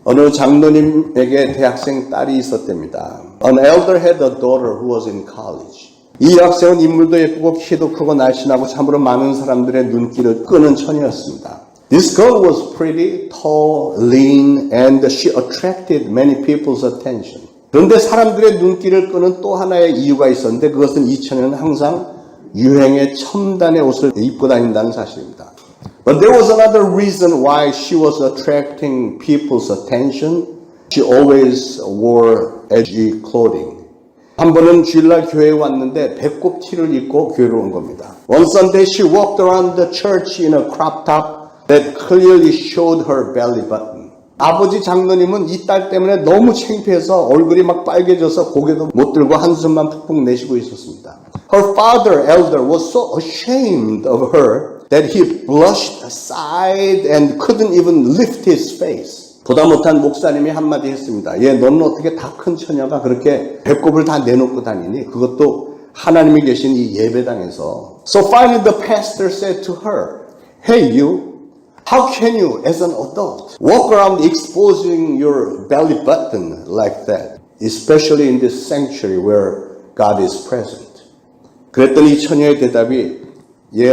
어느 장로님에게 대학생 딸이 있었답니다. An elder had a daughter who was in college. 이 여학생은 인물도 예쁘고 키도 크고 날씬하고 참으로 많은 사람들의 눈길을 끄는 처녀였습니다. This girl was pretty, tall, lean, and she attracted many people's attention. 그런데 사람들의 눈길을 끄는 또 하나의 이유가 있었는데 그것은 이 처녀는 항상 유행의 첨단의 옷을 입고 다닌다는 사실입니다. But there was another reason why she was attracting people's attention. She always wore edgy clothing. 한 번은 주일날 교회에 왔는데 배꼽 티를 입고 교회로 온 겁니다. One Sunday she walked around the church in a crop top that clearly showed her belly button. 아버지 장로님은 이 딸 때문에 너무 창피해서 얼굴이 막 빨개져서 고개도 못 들고 한숨만 푹푹 내쉬고 있었습니다. Her father, elder, was so ashamed of her that he blushed, sighed, and couldn't even lift his face. 보다 못한 목사님이 한마디 했습니다. 너는 어떻게 다 큰 처녀가 그렇게 배꼽을 다 내놓고 다니니? 그것도 하나님이 계신 이 예배당에서. So finally the pastor said to her, Hey you, how can you as an adult walk around exposing your belly button like that? Especially in this sanctuary where God is present. 그랬더니 이 처녀의 대답이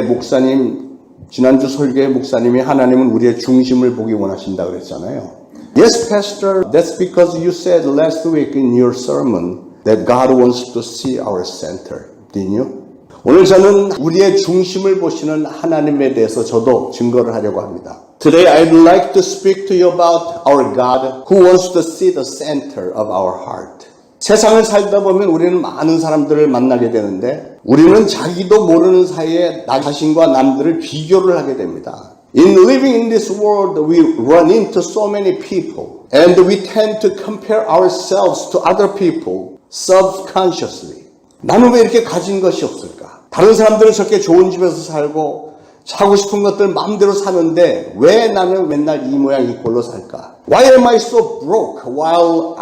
목사님, 지난주 설교의 목사님이 하나님은 우리의 중심을 보기 원하신다 그랬잖아요. Yes, Pastor, that's because you said last week in your sermon that God wants to see our center. Didn't you? 오늘 저는 우리의 중심을 보시는 하나님에 대해서 저도 증거를 하려고 합니다. Today I'd like to speak to you about our God who wants to see the center of our heart. 세상을 살다 보면 우리는 많은 사람들을 만나게 되는데 우리는 자기도 모르는 사이에 나 자신과 남들을 비교를 하게 됩니다. In living in this world, we run into so many people and we tend to compare ourselves to other people subconsciously. 나는 왜 이렇게 가진 것이 없을까? 다른 사람들은 저렇게 좋은 집에서 살고 사고 싶은 것들 마음대로 사는데 왜 나는 맨날 이 모양 이 꼴로 살까? Why am I so broke while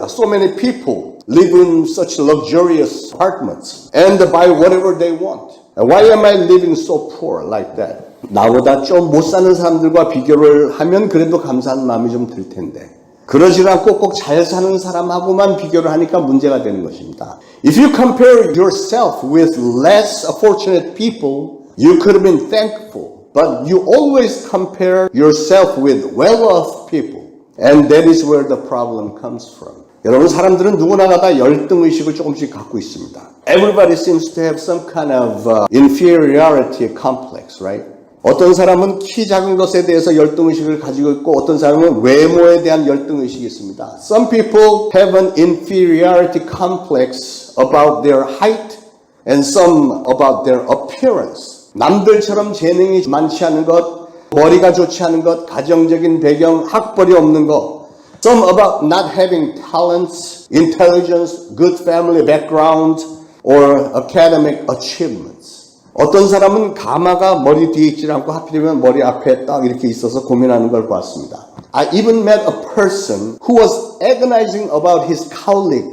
so many people live in such luxurious apartments and buy whatever they want? Why am I living so poor like that? 나보다 좀 못 사는 사람들과 비교를 하면 그래도 감사한 마음이 좀 들 텐데 그러지 않고 꼭 잘 사는 사람하고만 비교를 하니까 문제가 되는 것입니다. If you compare yourself with less fortunate people, you could have been thankful, but you always compare yourself with well-off people, and that is where the problem comes from. 여러분, 사람들은 누구나 다 열등의식을 조금씩 갖고 있습니다. Everybody seems to have some kind of inferiority complex, right? 어떤 사람은 키 작은 것에 대해서 열등의식을 가지고 있고 어떤 사람은 외모에 대한 열등의식이 있습니다. Some people have an inferiority complex about their height and some about their appearance. 남들처럼 재능이 많지 않은 것, 머리가 좋지 않은 것, 가정적인 배경, 학벌이 없는 것. Some about not having talents, intelligence, good family background, or academic achievements. 어떤 사람은 가마가 머리 뒤에 있지 않고 하필이면 머리 앞에 딱 이렇게 있어서 고민하는 걸 봤습니다. I even met a person who was agonizing about his cowlick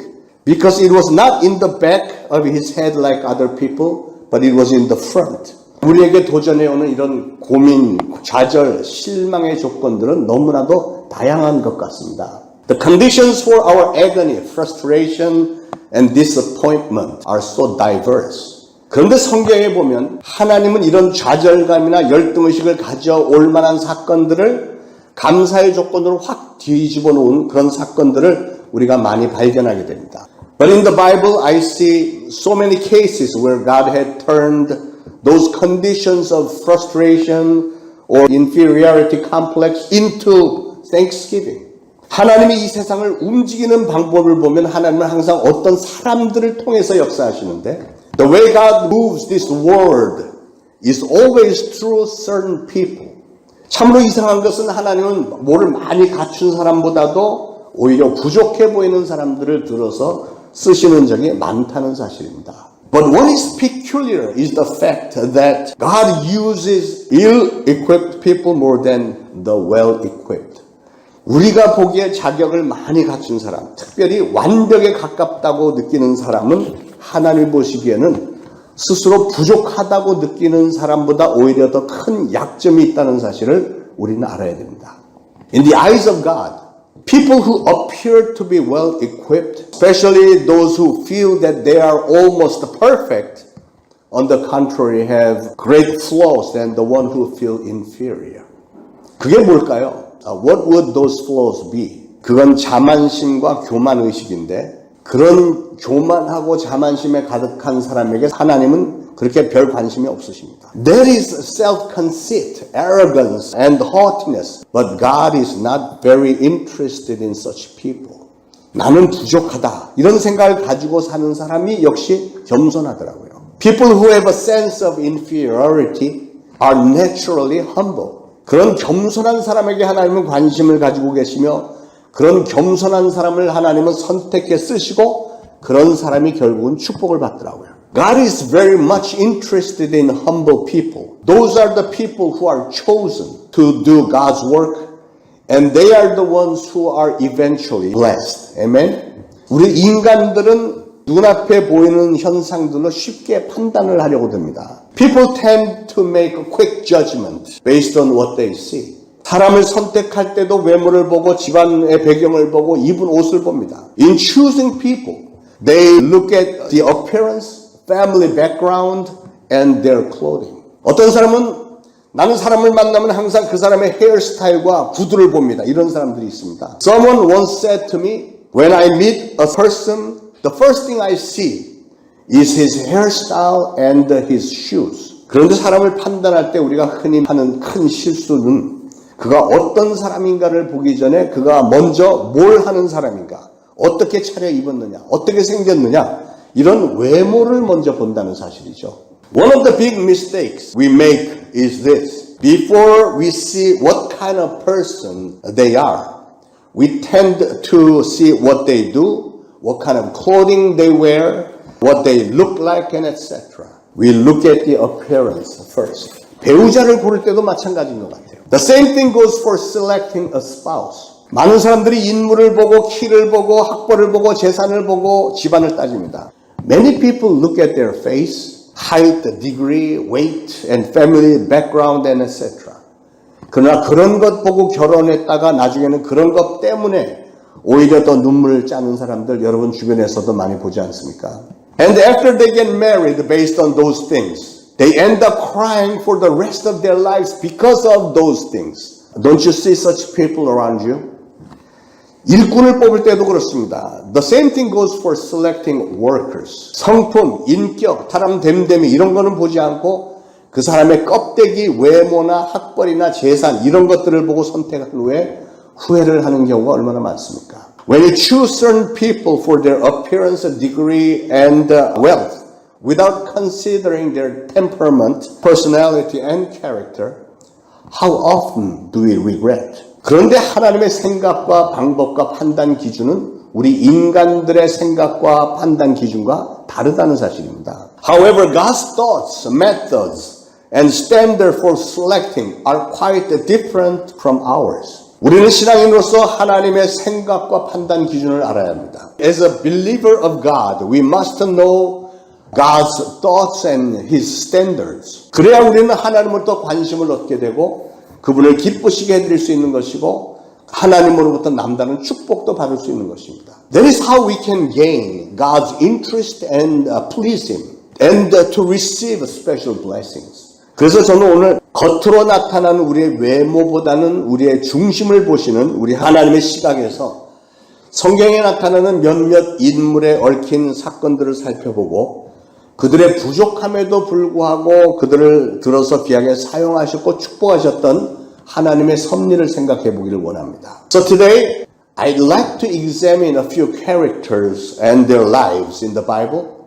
because it was not in the back of his head like other people, but it was in the front. 우리에게 도전해오는 이런 고민, 좌절, 실망의 조건들은 너무나도 다양한 것 같습니다. The conditions for our agony, frustration, and disappointment are so diverse. 그런데 성경에 보면 하나님은 이런 좌절감이나 열등의식을 가져올 만한 사건들을 감사의 조건으로 확 뒤집어 놓은 그런 사건들을 우리가 많이 발견하게 됩니다. But in the Bible, I see so many cases where God had turned those conditions of frustration or inferiority complex into thanksgiving. 하나님이 이 세상을 움직이는 방법을 보면 하나님은 항상 어떤 사람들을 통해서 역사하시는데 The way God moves this world is always through certain people. 참으로 이상한 것은 하나님은 뭐를 많이 갖춘 사람보다도 오히려 부족해 보이는 사람들을 들어서 쓰시는 적이 많다는 사실입니다. But what is peculiar is the fact that God uses ill-equipped people more than the well-equipped. 우리가 보기에 자격을 많이 갖춘 사람, 특별히 완벽에 가깝다고 느끼는 사람은 하나님 보시기에는 스스로 부족하다고 느끼는 사람보다 오히려 더 큰 약점이 있다는 사실을 우리는 알아야 됩니다. In the eyes of God, People who appear to be well equipped, especially those who feel that they are almost perfect, on the contrary, have great flaws than the one who feel inferior. 그게 뭘까요? What would those flaws be? 그건 자만심과 교만의식인데 그런 교만하고 자만심에 가득한 사람에게 하나님은 그렇게 별 관심이 없으십니다. There is self-conceit, arrogance, and haughtiness, but God is not very interested in such people. 나는 부족하다 이런 생각을 가지고 사는 사람이 역시 겸손하더라고요. People who have a sense of inferiority are naturally humble. 그런 겸손한 사람에게 하나님은 관심을 가지고 계시며 그런 겸손한 사람을 하나님은 선택해 쓰시고 그런 사람이 결국은 축복을 받더라고요. God is very much interested in humble people. Those are the people who are chosen to do God's work and they are the ones who are eventually blessed. Amen? 우리 인간들은 눈앞에 보이는 현상들로 쉽게 판단을 하려고 듭니다. People tend to make a quick judgment based on what they see. 사람을 선택할 때도 외모를 보고 집안의 배경을 보고 입은 옷을 봅니다. In choosing people, they look at the appearance, family background, and their clothing. 어떤 사람은 나는 사람을 만나면 항상 그 사람의 헤어스타일과 구두를 봅니다. 이런 사람들이 있습니다. Someone once said to me, when I meet a person, the first thing I see is his hairstyle and his shoes. 그런데 사람을 판단할 때 우리가 흔히 하는 큰 실수는 그가 어떤 사람인가를 보기 전에 그가 먼저 뭘 하는 사람인가, 어떻게 차려입었느냐, 어떻게 생겼느냐 이런 외모를 먼저 본다는 사실이죠. One of the big mistakes we make is this. Before we see what kind of person they are, we tend to see what they do, what kind of clothing they wear, what they look like, and etc. We look at the appearance first. 배우자를 고를 때도 마찬가지인 것 같아요. The same thing goes for selecting a spouse. 많은 사람들이 인물을 보고 키를 보고 학벌을 보고 재산을 보고 집안을 따집니다. Many people look at their face, height, degree, weight, and family background, and etc. 그러나 그런 것 보고 결혼했다가 나중에는 그런 것 때문에 오히려 더 눈물을 짜는 사람들 여러분 주변에서도 많이 보지 않습니까? And after they get married based on those things, they end up crying for the rest of their lives because of those things. Don't you see such people around you? 일꾼을 뽑을 때도 그렇습니다. The same thing goes for selecting workers. 성품, 인격, 사람 됨됨이 이런 거는 보지 않고 그 사람의 껍데기, 외모나 학벌이나 재산 이런 것들을 보고 선택한 후에 후회를 하는 경우가 얼마나 많습니까? When you choose certain people for their appearance, degree, and wealth, without considering their temperament, personality, and character, how often do we regret? 그런데 하나님의 생각과 방법과 판단 기준은 우리 인간들의 생각과 판단 기준과 다르다는 사실입니다. However, God's thoughts, methods, and standard for selecting are quite different from ours. 우리는 신앙인으로서 하나님의 생각과 판단 기준을 알아야 합니다. As a believer of God, we must know God's thoughts and His standards. 그래야 우리는 하나님으로부터 관심을 얻게 되고 그분을 기쁘시게 해드릴 수 있는 것이고 하나님으로부터 남다른 축복도 받을 수 있는 것입니다. That is how we can gain God's interest and please Him and to receive special blessings. 그래서 저는 오늘 겉으로 나타나는 우리의 외모보다는 우리의 중심을 보시는 우리 하나님의 시각에서 성경에 나타나는 몇몇 인물에 얽힌 사건들을 살펴보고 그들의 부족함에도 불구하고 그들을 들어서 귀하게 사용하셨고 축복하셨던 하나님의 섭리를 생각해 보기를 원합니다. So today, I'd like to examine a few characters and their lives in the Bible.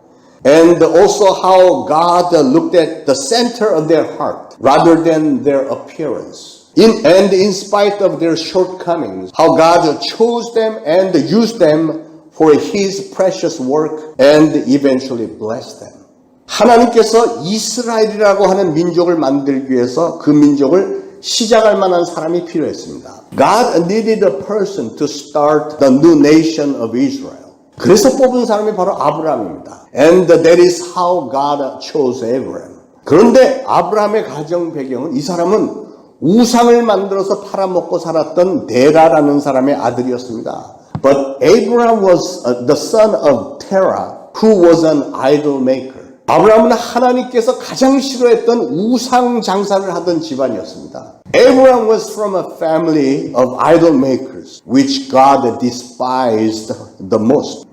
And also how God looked at the center of their heart rather than their appearance. In spite of their shortcomings, how God chose them and used them for His precious work and eventually blessed them. 하나님께서 이스라엘이라고 하는 민족을 만들기 위해서 그 민족을 시작할 만한 사람이 필요했습니다. God needed a person to start the new nation of Israel. 그래서 뽑은 사람이 바로 아브라함입니다. And that is how God chose Abraham. 그런데 아브라함의 가정 배경은 이 사람은 우상을 만들어서 팔아먹고 살았던 데라라는 사람의 아들이었습니다. But Abraham was the son of Terah, who was an idol maker. 아브라함은 하나님께서 가장 싫어했던 우상 장사를 하던 집안이었습니다. Abraham was from a family of idol makers, which God despised the most.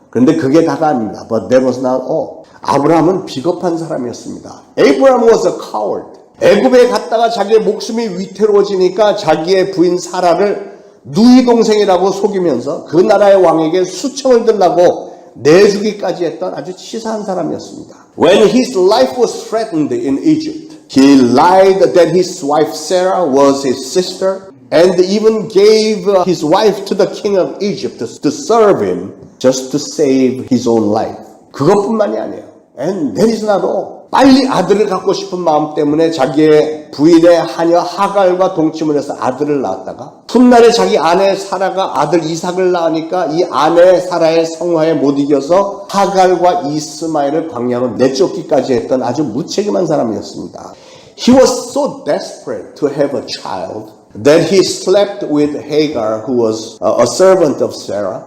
그런데 그게 다가 아닙니다. But that was not all. 아브라함은 비겁한 사람이었습니다. Abraham was a coward. 애굽에 갔다가 자기의 목숨이 위태로워지니까 자기의 부인 사라를 누이 동생이라고 속이면서 그 나라의 왕에게 수청을 들라고 내주기까지 했던 아주 치사한 사람이었습니다. When his life was threatened in Egypt, he lied that his wife Sarah was his sister and even gave his wife to the king of Egypt to serve him just to save his own life. 그것뿐만이 아니에요. And that is not all. 빨리 아들을 갖고 싶은 마음 때문에 자기의 부인의 하녀 하갈과 동침을 해서 아들을 낳았다가 훗날에 자기 아내 사라가 아들 이삭을 낳으니까 이 아내 사라의 성화에 못 이겨서 하갈과 이스마엘을 광야로 내쫓기까지 했던 아주 무책임한 사람이었습니다. He was so desperate to have a child that he slept with Hagar, who was a servant of Sarah.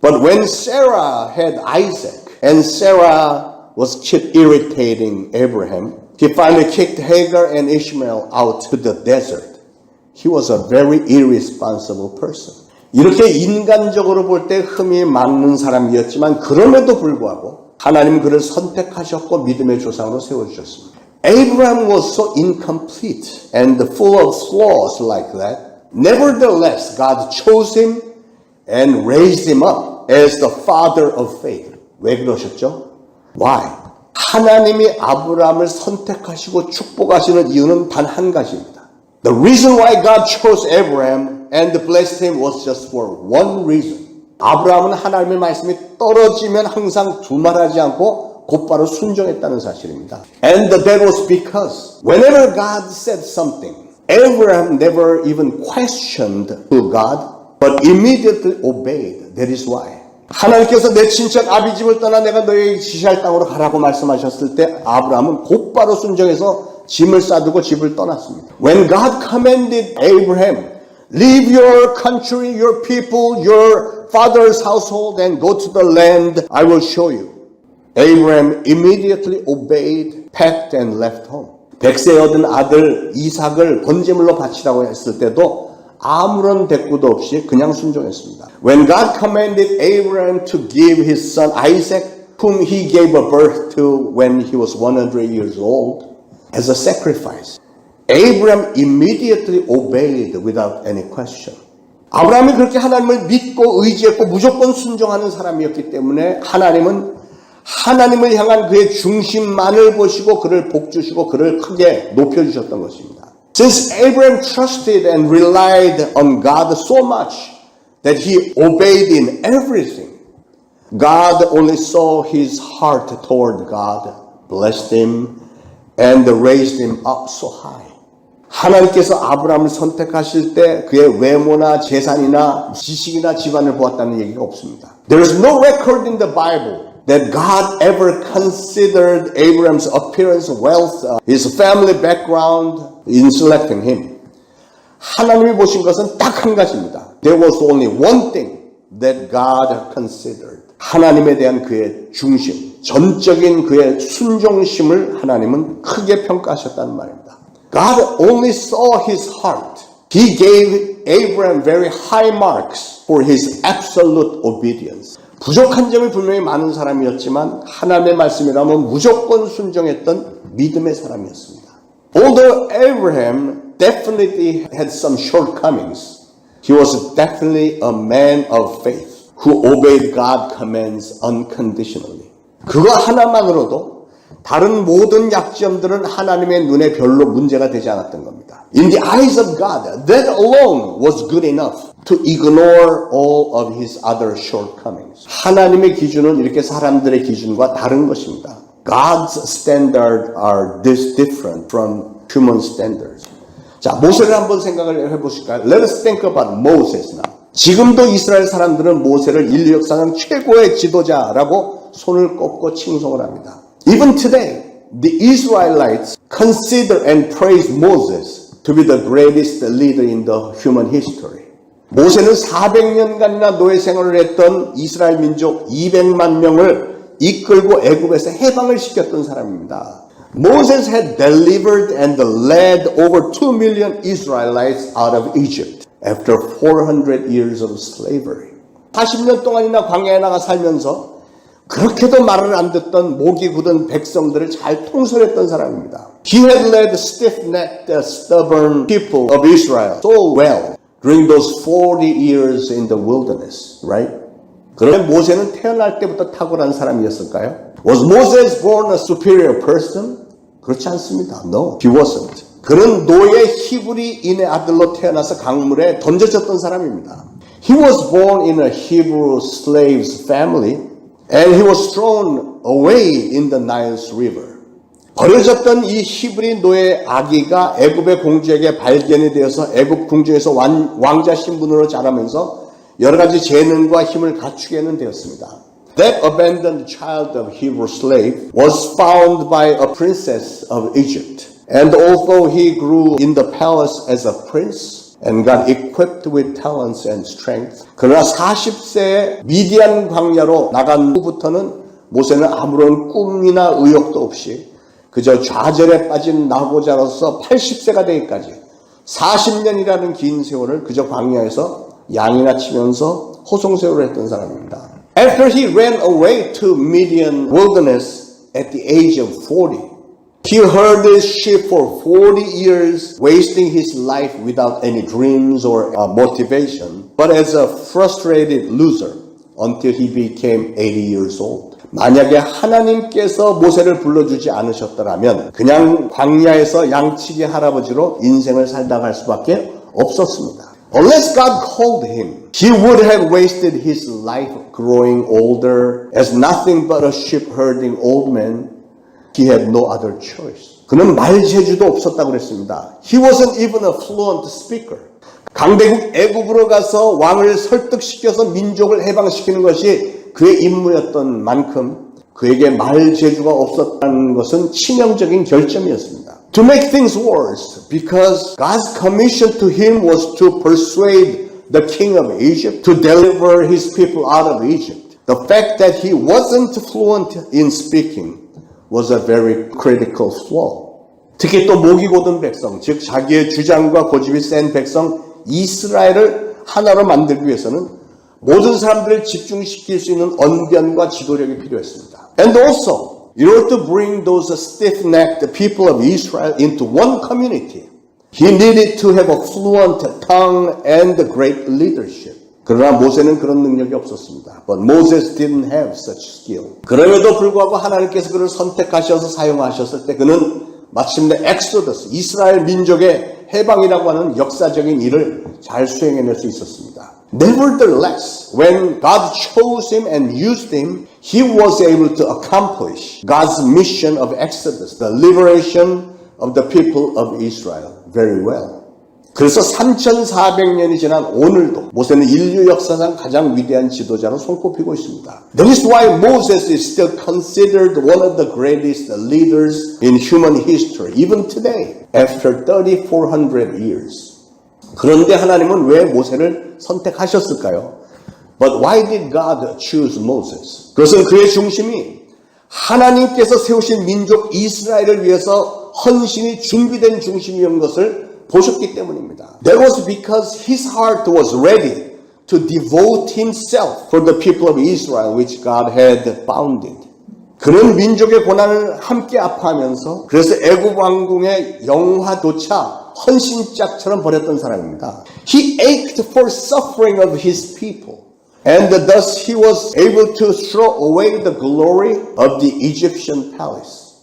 But when Sarah had Isaac and Sarah was kept irritating Abraham, he finally kicked Hagar and Ishmael out to the desert. He was a very irresponsible person. 이렇게 인간적으로 볼 때 흠이 많은 사람이었지만 그럼에도 불구하고 하나님 그를 선택하셨고 믿음의 조상으로 세워주셨습니다. Abraham was so incomplete and full of flaws like that. Nevertheless, God chose him and raised him up as the father of faith. 왜 그러셨죠? Why? 하나님이 아브라함을 선택하시고 축복하시는 이유는 단 한 가지입니다. The reason why God chose Abraham and blessed him was just for one reason. 아브라함은 하나님의 말씀이 떨어지면 항상 두말하지 않고 곧바로 순종했다는 사실입니다. And that was because whenever God said something, Abraham never even questioned to God, but immediately obeyed. That is why. 하나님께서 내 친척 아비집을 떠나 내가 너에게 지시할 땅으로 가라고 말씀하셨을 때 아브라함은 곧바로 순종해서 짐을 싸두고 집을 떠났습니다. When God commanded Abraham, leave your country, your people, your father's household and go to the land I will show you. Abraham immediately obeyed, packed and left home. 백세 얻은 아들 이삭을 번제물로 바치라고 했을 때도 아무런 대꾸도 없이 그냥 순종했습니다. When God commanded Abraham to give his son Isaac, whom he gave a birth to when he was 100 years old, as a sacrifice, Abraham immediately obeyed without any question. 아브라함이 그렇게 하나님을 믿고 의지했고 무조건 순종하는 사람이었기 때문에 하나님은 하나님을 향한 그의 중심만을 보시고 그를 복주시고 그를 크게 높여주셨던 것입니다. Since Abraham trusted and relied on God so much that he obeyed in everything, God only saw his heart toward God, blessed him, and raised him up so high. 하나님께서 아브라함을 선택하실 때 그의 외모나 재산이나 지식이나 집안을 보았다는 얘기가 없습니다. There is no record in the Bible that God ever considered Abraham's appearance, wealth, his family background in selecting him. 하나님이 보신 것은 딱 한 가지입니다. There was only one thing that God considered. 하나님에 대한 그의 중심, 전적인 그의 순종심을 하나님은 크게 평가하셨다는 말입니다. God only saw his heart. He gave Abraham very high marks for his absolute obedience. 부족한 점이 분명히 많은 사람이었지만 하나님의 말씀이라면 무조건 순종했던 믿음의 사람이었습니다. Although Abraham definitely had some shortcomings, he was definitely a man of faith who obeyed God's commands unconditionally. 그거 하나만으로도 다른 모든 약점들은 하나님의 눈에 별로 문제가 되지 않았던 겁니다. In the eyes of God, that alone was good enough to ignore all of his other shortcomings. 하나님의 기준은 이렇게 사람들의 기준과 다른 것입니다. God's standards are this different from human standards. 자, 모세를 한번 생각을 해보실까요? Let us think about Moses now. 지금도 이스라엘 사람들은 모세를 인류 역사상 최고의 지도자라고 손을 꼽고 칭송을 합니다. Even today, the Israelites consider and praise Moses to to be the greatest leader in the human history. 모세는 400년간이나 노예 생활을 했던 이스라엘 민족 200만 명을 이끌고 애굽에서 해방을 시켰던 사람입니다. Moses had delivered and led over 2 million Israelites out of Egypt after 400 years of slavery. 40년 동안이나 광야에 나가 살면서 그렇게도 말을 안 듣던 목이 굳은 백성들을 잘 통솔했던 사람입니다. He had led stiff-necked, stubborn people of Israel so well during those 40 years in the wilderness, right? 그러면 모세는 태어날 때부터 탁월한 사람이었을까요? Was Moses born a superior person? 그렇지 않습니다. No, he wasn't. 그는 노예 히브리인의 아들로 태어나서 강물에 던져졌던 사람입니다. He was born in a Hebrew slave's family and he was thrown away in the Nile's river. 버려졌던 이 히브리 노예 아기가 애굽의 공주에게 발견이 되어서 애굽 궁중에서 왕자 신분으로 자라면서 여러 가지 재능과 힘을 갖추게는 되었습니다. That abandoned child of Hebrew slave was found by a princess of Egypt. And although he grew in the palace as a prince and got equipped with talents and strength, 그러나 40세에 미디안 광야로 나간 후부터는 모세는 아무런 꿈이나 의욕도 없이 그저 좌절에 빠진 나고자로서 80세가 되기까지 40년이라는 긴 세월을 그저 광야에서 양이나 치면서 호송세월을 했던 사람입니다. After he ran away to Midian wilderness at the age of 40, he herded sheep for 40 years, wasting his life without any dreams or motivation, but as a frustrated loser until he became 80 years old. 만약에 하나님께서 모세를 불러주지 않으셨더라면 그냥 광야에서 양치기 할아버지로 인생을 살다 갈 수밖에 없었습니다. Unless God called him, he would have wasted his life growing older as nothing but a sheep herding old man. He had no other choice. 그는 말 재주도 없었다고 그랬습니다. He wasn't even a fluent speaker. 강대국 애굽으로 가서 왕을 설득시켜서 민족을 해방시키는 것이 그의 임무였던 만큼 그에게 말 재주가 없었다는 것은 치명적인 결점이었습니다. To make things worse, because God's commission to him was to persuade the king of Egypt to deliver his people out of Egypt. The fact that he wasn't fluent in speaking was a very critical flaw. 특히 또 목이 곧은 백성, 즉 자기의 주장과 고집이 센 백성 이스라엘을 하나로 만들기 위해서는 모든 사람들을 집중시킬 수 있는 언변과 지도력이 필요했습니다. And also, in order to bring those stiff-necked people of Israel into one community, he needed to have a fluent tongue and great leadership. 그러나 모세는 그런 능력이 없었습니다. But Moses didn't have such skill. 그럼에도 불구하고 하나님께서 그를 선택하셔서 사용하셨을 때 그는 마침내 엑소더스, 이스라엘 민족의 해방이라고 하는 역사적인 일을 잘 수행해낼 수 있었습니다. Nevertheless, when God chose him and used him, he was able to accomplish God's mission of Exodus, the liberation of the people of Israel, very well. 그래서 3,400년이 지난 오늘도 모세는 인류 역사상 가장 위대한 지도자로 손꼽히고 있습니다. That is why Moses is still considered one of the greatest leaders in human history, even today, after 3,400 years. 그런데 하나님은 왜 모세를 선택하셨을까요? But why did God choose Moses? 그것은 그의 중심이 하나님께서 세우신 민족 이스라엘을 위해서 헌신이 준비된 중심이었던 것을 보셨기 때문입니다. That was because his heart was ready to devote himself for the people of Israel which God had founded. 그는 민족의 고난을 함께 아파하면서 그래서 애굽 왕궁의 영화조차 헌신짝처럼 버렸던 사람입니다. He ached for suffering of his people. And thus he was able to throw away the glory of the Egyptian palace.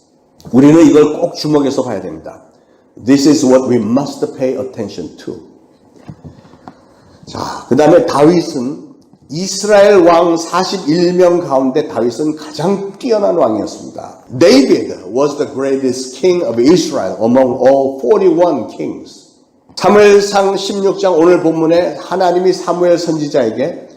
우리는 이걸 꼭 주목해서 봐야 됩니다. This is what we must pay attention to. 자, 그 다음에 다윗은 이스라엘 왕 41명 가운데 다윗은 가장 뛰어난 왕이었습니다. David was the greatest king of Israel among all 41 kings. 사무엘상 16장 오늘 본문에 하나님이 사무엘 선지자에게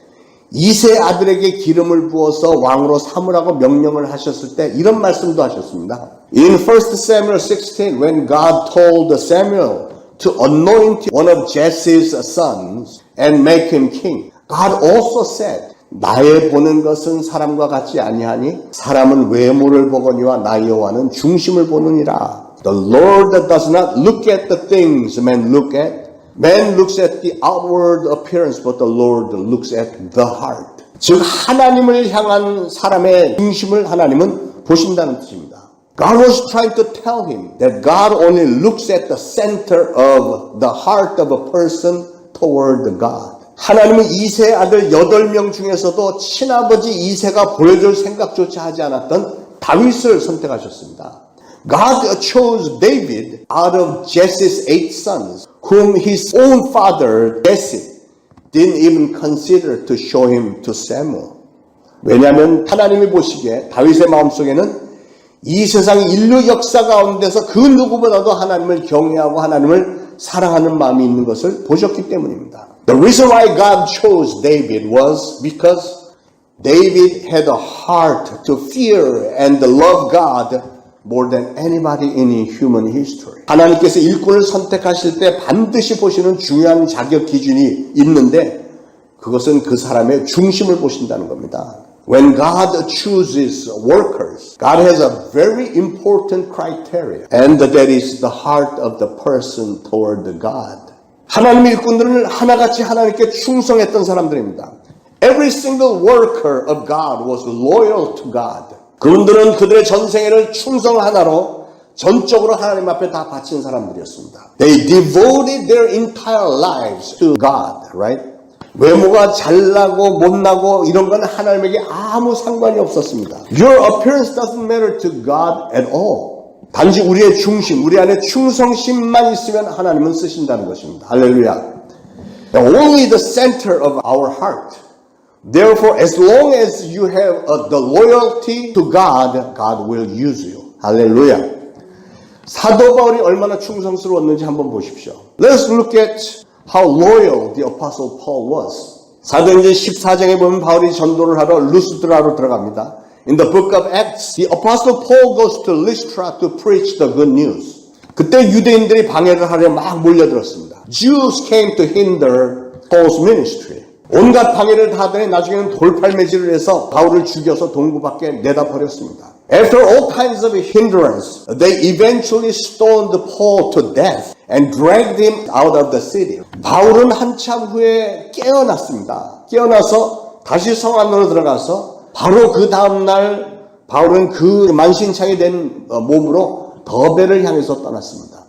이세 아들에게 기름을 부어서 왕으로 삼으라고 명령을 하셨을 때 이런 말씀도 하셨습니다. In 1 Samuel 16, when God told Samuel to anoint one of Jesse's sons and make him king. God also said, 나의 보는 것은 사람과 같지 아니하니 사람은 외모를 보거니와 나 여호와는 중심을 보느니라. The Lord does not look at the things man looks at the outward appearance, but the Lord looks at the heart. 즉 하나님을 향한 사람의 중심을 하나님은 보신다는 뜻입니다. God was trying to tell him that God only looks at the center of the heart of a person toward God. 하나님은 이세 아들 8명 중에서도 친아버지 이세가 보여줄 생각조차 하지 않았던 다윗을 선택하셨습니다. God chose David out of Jesse's 8 sons, whom his own father Jesse didn't even consider to show him to Samuel. 왜냐하면 하나님이 보시기에 다윗의 마음속에는 이 세상 인류 역사 가운데서 그 누구보다도 하나님을 경외하고 하나님을 사랑하는 마음이 있는 것을 보셨기 때문입니다. The reason why God chose David was because David had a heart to fear and love God more than anybody in human history. 하나님께서 일꾼을 선택하실 때 반드시 보시는 중요한 자격 기준이 있는데 그것은 그 사람의 중심을 보신다는 겁니다. When God chooses workers, God has a very important criteria, and that is the heart of the person toward God. 하나님의 일꾼들은 하나같이 하나님께 충성했던 사람들입니다. Every single worker of God was loyal to God. 그분들은 그들의 전생애를 충성 하나로 전적으로 하나님 앞에 다 바친 사람들이었습니다. They devoted their entire lives to God, right? 외모가 잘나고 못나고 이런 건 하나님에게 아무 상관이 없었습니다. Your appearance doesn't matter to God at all. 단지 우리의 중심, 우리 안에 충성심만 있으면 하나님은 쓰신다는 것입니다. 할렐루야. Only the center of our heart. Therefore, as long as you have the loyalty to God, God will use you. 할렐루야. 사도 바울이 얼마나 충성스러웠는지 한번 보십시오. Let's look at how loyal the apostle Paul was. 사도행전 14장에 보면 바울이 전도를 하러 루스드라로 들어갑니다. In the book of Acts, the apostle Paul goes to Lystra to preach the good news. 그때 유대인들이 방해를 하려 막 몰려들었습니다. Jews came to hinder Paul's ministry. 온갖 방해를 다 하더니 나중에는 돌팔매질을 해서 바울을 죽여서 동굴 밖에 내다 버렸습니다. After all kinds of hindrance, they eventually stoned Paul to death and dragged him out of the city. 바울은 한참 후에 깨어났습니다. 깨어나서 다시 성 안으로 들어가서 바로 그 다음날 바울은 그 만신창이 된 몸으로 더베를 향해서 떠났습니다.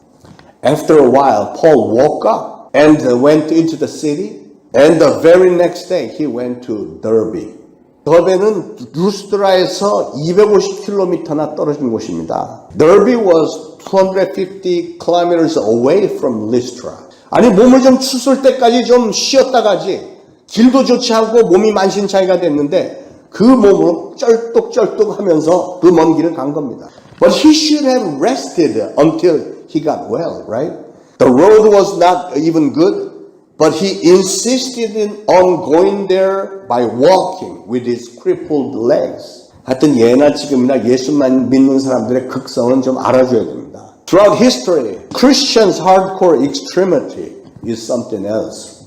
After a while, Paul woke up and went into the city. And the very next day, he went to Derbe. 더베는 루스드라에서 250km나 떨어진 곳입니다. Derbe was 250 kilometers away from Lystra. 아니 몸을 좀 추스를 때까지 좀 쉬었다 가지. 길도 좋지 않고 몸이 만신창이가 됐는데 그 몸으로 쩔뚝쩔뚝 하면서 그 먼 길을 간 겁니다. But he should have rested until he got well, right? The road was not even good. But he insisted on going there by walking with his crippled legs. 하여튼 예나 지금이나 예수만 믿는 사람들의 극성은 좀 알아줘야 됩니다. Throughout history, Christians' hardcore extremity is something else.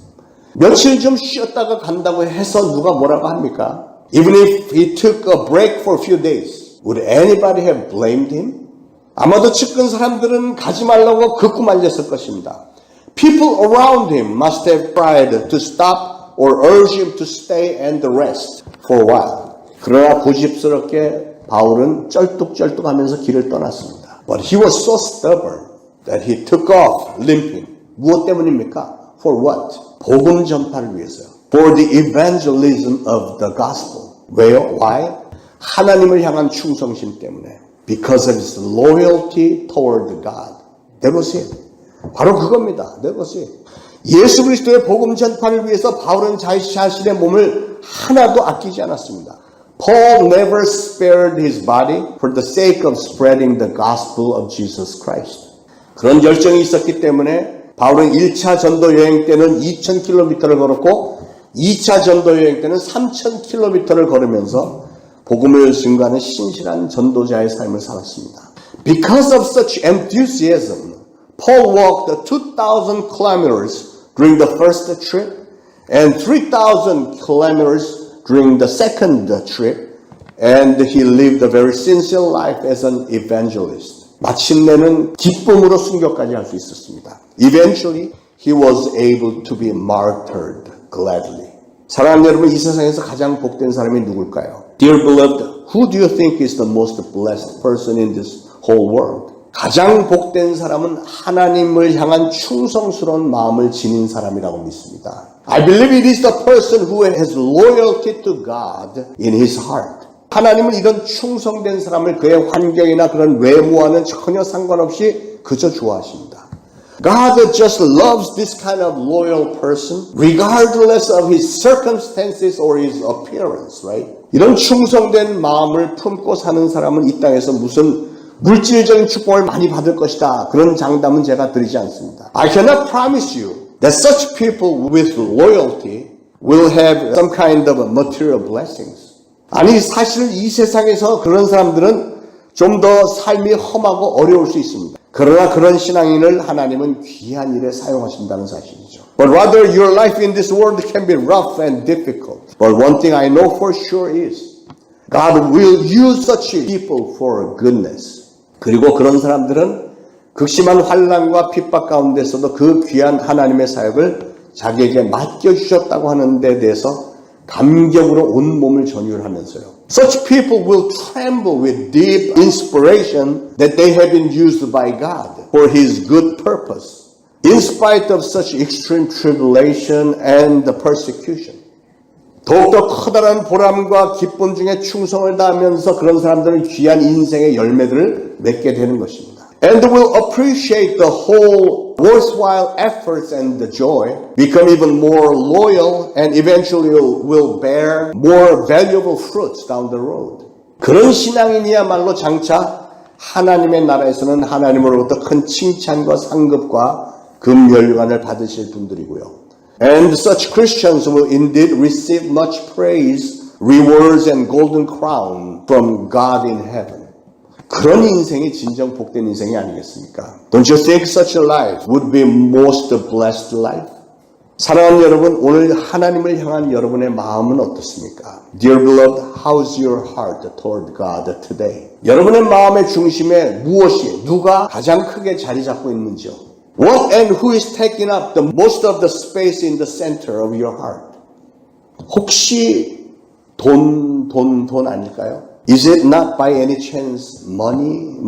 며칠 좀 쉬었다가 간다고 해서 누가 뭐라고 합니까? Even if he took a break for a few days, would anybody have blamed him? 아마도 측근 사람들은 가지 말라고 극구 말렸을 것입니다. People around him must have tried to stop or urge him to stay and rest for a while. 그러나 고집스럽게 바울은 쩔뚝쩔뚝하면서 길을 떠났습니다. But he was so stubborn that he took off limping. 무엇 때문입니까? For what? 복음 전파를 위해서요. For the evangelism of the gospel. 왜요? Why? 하나님을 향한 충성심 때문에. Because of his loyalty toward God. That was it. 바로 그겁니다. That was it. 예수 그리스도의 복음 전파를 위해서 바울은 자신의 몸을 하나도 아끼지 않았습니다. Paul never spared his body for the sake of spreading the gospel of Jesus Christ. 그런 열정이 있었기 때문에 바울은 1차 전도 여행 때는 2,000km를 걸었고 2차 전도 여행 때는 3,000km를 걸으면서 복음을 증거하는 신실한 전도자의 삶을 살았습니다. Because of such enthusiasm, Paul walked 2,000 kilometers during the first trip and 3,000 kilometers during the second trip, and he lived a very sincere life as an evangelist. 마침내는 기쁨으로 순교까지 할 수 있었습니다. Eventually, he was able to be martyred gladly. 사랑하는 여러분, 이 세상에서 가장 복된 사람이 누굴까요? Dear beloved, who do you think is the most blessed person in this whole world? 가장 복된 사람은 하나님을 향한 충성스러운 마음을 지닌 사람이라고 믿습니다. I believe it is the person who has loyalty to God in his heart. 하나님은 이런 충성된 사람을 그의 환경이나 그런 외모와는 전혀 상관없이 그저 좋아하십니다. God just loves this kind of loyal person regardless of his circumstances or his appearance, right? 이런 충성된 마음을 품고 사는 사람은 이 땅에서 무슨 물질적인 축복을 많이 받을 것이다. 그런 장담은 제가 드리지 않습니다. I cannot promise you that such people with loyalty will have some kind of material blessings. 아니, 사실 이 세상에서 그런 사람들은 좀 더 삶이 험하고 어려울 수 있습니다. 그러나 그런 신앙인을 하나님은 귀한 일에 사용하신다는 사실이죠. But rather your life in this world can be rough and difficult. But one thing I know for sure is God will use such people for goodness. 그리고 그런 사람들은 극심한 환난과 핍박 가운데서도 그 귀한 하나님의 사역을 자기에게 맡겨주셨다고 하는 데 대해서 감격으로 온 몸을 전율하면서요. Such people will tremble with deep inspiration that they have been used by God for His good purpose, in spite of such extreme tribulation and persecution. 더욱더 커다란 보람과 기쁨 중에 충성을 다하면서 그런 사람들은 귀한 인생의 열매들을 맺게 되는 것입니다. And will appreciate the whole worthwhile efforts and the joy, become even more loyal, and eventually will bear more valuable fruits down the road. 그런 신앙인이야말로 장차 하나님의 나라에서는 하나님으로부터 큰 칭찬과 상급과 금멸관을 받으실 분들이고요. And such Christians will indeed receive much praise, rewards, and golden crown from God in heaven. 그런 인생이 진정 복된 인생이 아니겠습니까? Don't you think such a life would be most blessed life? 사랑하는 여러분, 오늘 하나님을 향한 여러분의 마음은 어떻습니까? Dear beloved, how's your heart toward God today? 여러분의 마음의 중심에 무엇이, 누가 가장 크게 자리 잡고 있는지요? What and who is taking up the most of the space in the center of your heart? 혹시 돈 아닐까요? Is it not by any chance money?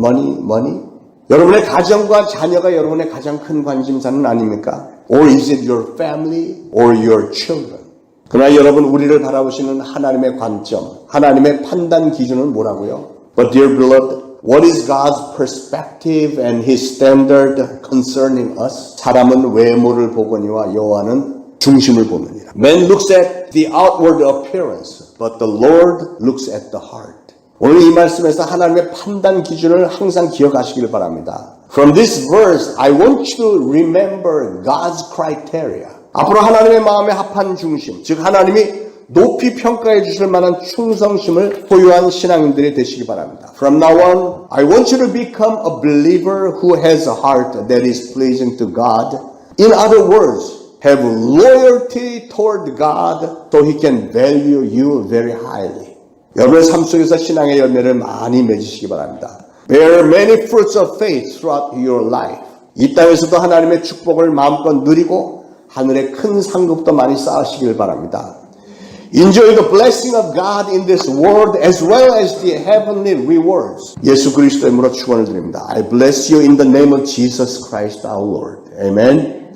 여러분의 가정과 자녀가 여러분의 가장 큰 관심사는 아닙니까? Or is it your family or your children? 그러나 여러분, 우리를 바라보시는 하나님의 관점, 하나님의 판단 기준은 뭐라고요? But dear beloved, what is God's perspective and His standard concerning us? 사람은 외모를 보거니와 여호와는 중심을 보느니라. Man looks at the outward appearance, but the Lord looks at the heart. 오늘 이 말씀에서 하나님의 판단 기준을 항상 기억하시길 바랍니다. From this verse, I want you to remember God's criteria. 앞으로 하나님의 마음에 합한 중심, 즉 하나님이 높이 평가해 주실 만한 충성심을 보유한 신앙인들이 되시기 바랍니다. From now on, I want you to become a believer who has a heart that is pleasing to God. In other words, have loyalty toward God so He can value you very highly. 여러분의 삶 속에서 신앙의 열매를 많이 맺으시기 바랍니다. Bear many fruits of faith throughout your life. 이 땅에서도 하나님의 축복을 마음껏 누리고 하늘의 큰 상급도 많이 쌓으시길 바랍니다. Enjoy the blessing of God in this world as well as the heavenly rewards. 예수 그리스도의 이름으로 축원을 드립니다. I bless you in the name of Jesus Christ our Lord. Amen.